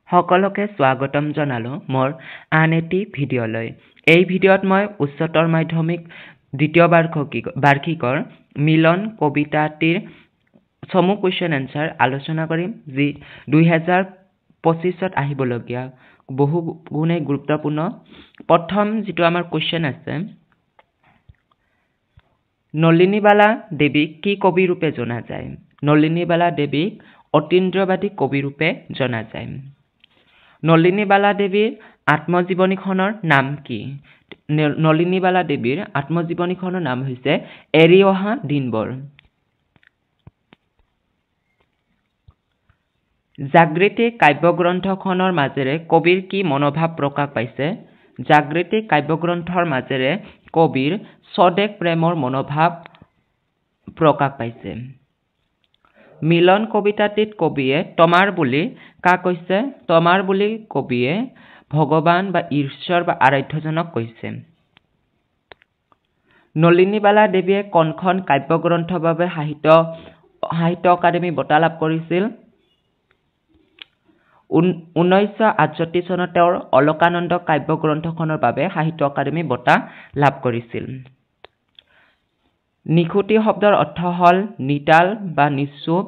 সকলোকে স্বাগতম জনালো মোৰ আন এটি ভিডিঅ'লৈ। এই ভিডিঅ'ত মই উচ্চতৰ মাধ্যমিক দ্বিতীয় বাৰ্ষিকৰ মিলন কবিতাটিৰ চমু কুৱেশ্যন এনচাৰ আলোচনা কৰিম, যি 2025ত আহিবলগীয়া বহু গুণে গুৰুত্বপূৰ্ণ। প্ৰথম যিটো আমাৰ কুৱেশ্যন আছে, নলিনীবালা দেৱীক কি কবি ৰূপে জনা যায়? নলিনীবালা দেৱীক অতীন্দ্ৰবাদী কবি ৰূপে জনা যায়। নলিনীবালা দেৱীৰ আত্মজীৱনীখনৰ নাম কি? নলিনীবালা দেৱীৰ আত্মজীৱনীখনৰ নাম হৈছে এৰি অহা দিনবোৰ। জাগৃতি কাব্যগ্ৰন্থখনৰ মাজেৰে কবিৰ কি মনোভাৱ প্ৰকাশ পাইছে? জাগৃতি কাব্যগ্ৰন্থৰ মাজেৰে কবিৰ স্বদেশ প্ৰেমৰ মনোভাৱ প্ৰকাশ পাইছে। মিলন কবিতাটিত কবিয়ে তমাৰ বুলি কাক কৈছে? তমাৰ বুলি কবিয়ে ভগৱান বা ঈশ্বৰ বা আৰাধ্যজনক কৈছে। নলিনীবালা দেৱীয়ে কোনখন কাব্যগ্ৰন্থৰ বাবে সাহিত্য অকাডেমী বঁটা লাভ কৰিছিল? 1968 চনত তেওঁৰ অলকানন্দ কাব্যগ্ৰন্থখনৰ বাবে সাহিত্য অকাডেমী বঁটা লাভ কৰিছিল। নিখুঁতি শব্দৰ অৰ্থ হ'ল নিতাল বা নিশ্চুপ।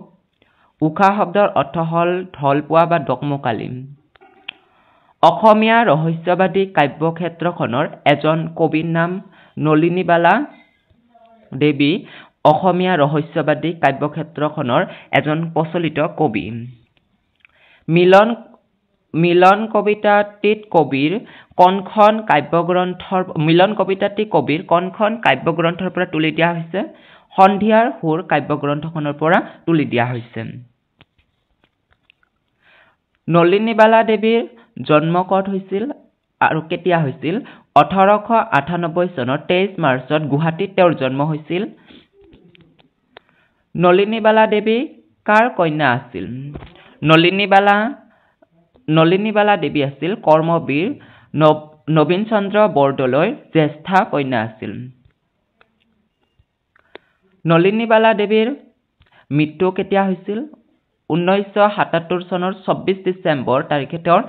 উষা শব্দৰ অৰ্থ হ'ল ঢলপোৱা বা ডকমকালি। অসমীয়া ৰহস্যবাদী কাব্যক্ষেত্ৰখনৰ এজন কবিৰ নাম নলিনীবালা দেৱী অসমীয়া ৰহস্যবাদী কাব্যক্ষেত্ৰখনৰ এজন প্ৰচলিত কবি। মিলন কবিতাটি কবিৰ কোনখন কাব্যগ্ৰন্থৰ পৰা তুলি দিয়া হৈছে? সন্ধিয়াৰ সুৰ কাব্যগ্ৰন্থখনৰ পৰা তুলি দিয়া হৈছে। নলিনীবালা দেৱীৰ জন্ম ক'ত হৈছিল আৰু কেতিয়া হৈছিল? 1898 চনৰ 23 মাৰ্চত গুৱাহাটীত তেওঁৰ জন্ম হৈছিল। নলিনীবালা দেৱী কাৰ কন্যা আছিল? নলিনীবালা দেৱী আছিল কৰ্মবীৰ নবীন চন্দ্ৰ বৰদলৈৰ জ্যেষ্ঠা কন্যা আছিল। নলিনীবালা দেৱীৰ মৃত্যু কেতিয়া হৈছিল? 1977 চনৰ 24 ডিচেম্বৰ তাৰিখে তেওঁৰ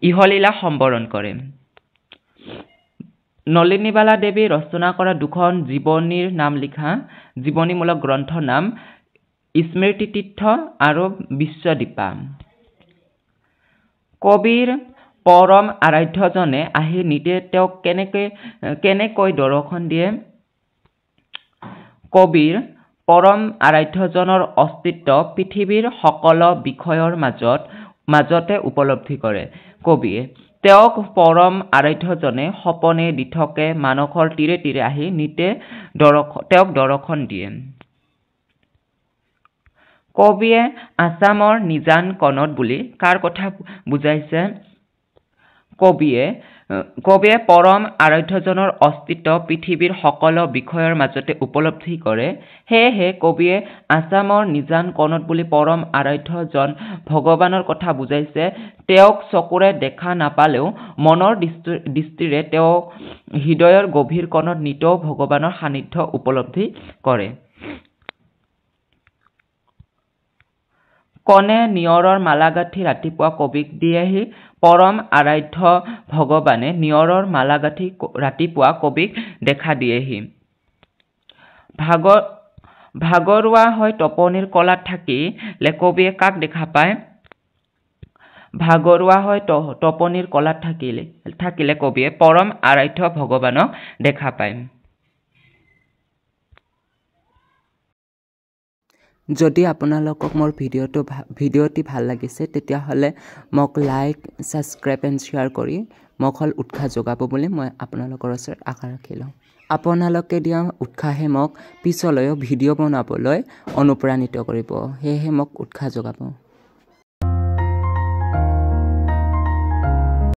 ইহলীলা সম্বৰণ কৰে। নলিনীবালা দেৱী ৰচনা কৰা দুখন জীৱনীৰ নাম লিখা। জীৱনীমূলক গ্ৰন্থৰ নাম স্মৃতিতীৰ্থ আৰু বিশ্বদীপা। কবিৰ পৰম আৰাধ্যজনে আহি নিতে তেওঁক কেনেকৈ দৰ্শন দিয়ে? কবিৰ পৰম আৰাধ্যজনৰ অস্তিত্ব পৃথিৱীৰ সকলো বিষয়ৰ মাজতে উপলব্ধি কৰে কবিয়ে। তেওঁক পৰম আৰাধ্যজনে সপনে দিঠকে মানসৰ তীৰে তীৰে আহি নিতে তেওঁক দৰ্শন দিয়ে। কবিয়ে আছামৰ নিজান কণত বুলি কাৰ কথা বুজাইছে? কবিয়ে পৰম আৰাধ্যজনৰ অস্তিত্ব পৃথিৱীৰ সকলো বিষয়ৰ মাজতে উপলব্ধি কৰে। সেয়েহে কবিয়ে আছামৰ নিজান কণত বুলি পৰম আৰাধ্যজন ভগৱানৰ কথা বুজাইছে। তেওঁক চকুৰে দেখা নাপালেও মনৰ দৃষ্টিৰে তেওঁ হৃদয়ৰ গভীৰ কণত নিতৌ ভগৱানৰ সান্নিধ্য উপলব্ধি কৰে। কণে নিয়ৰৰ মালা গাঁঠি ৰাতিপুৱা কবিক দিয়েহি। পৰম আৰাধ্য ভগৱানে নিয়ৰৰ মালা গাঁঠি ৰাতিপুৱা কবিক দেখা দিয়েহি। ভাগৰুৱা হৈ টোপনিৰ কোলাত থাকিলে কবিয়ে কাক দেখা পায়? ভাগৰুৱা হৈ টোপনিৰ কোলাত থাকিলে কবিয়ে পৰম আৰাধ্য ভগৱানক দেখা পায়। যদি আপোনালোকক মোৰ ভিডিঅ'টি ভাল লাগিছে, তেতিয়াহ'লে মোক লাইক, ছাবস্ক্ৰাইব এণ্ড শ্বেয়াৰ কৰি মোক উৎসাহ যোগাব বুলি মই আপোনালোকৰ ওচৰত আশা ৰাখিলোঁ। আপোনালোকে দিয়া উৎসাহে মোক পিছলৈও ভিডিঅ' বনাবলৈ অনুপ্ৰাণিত কৰিব, সেয়েহে মোক উৎসাহ যোগাব।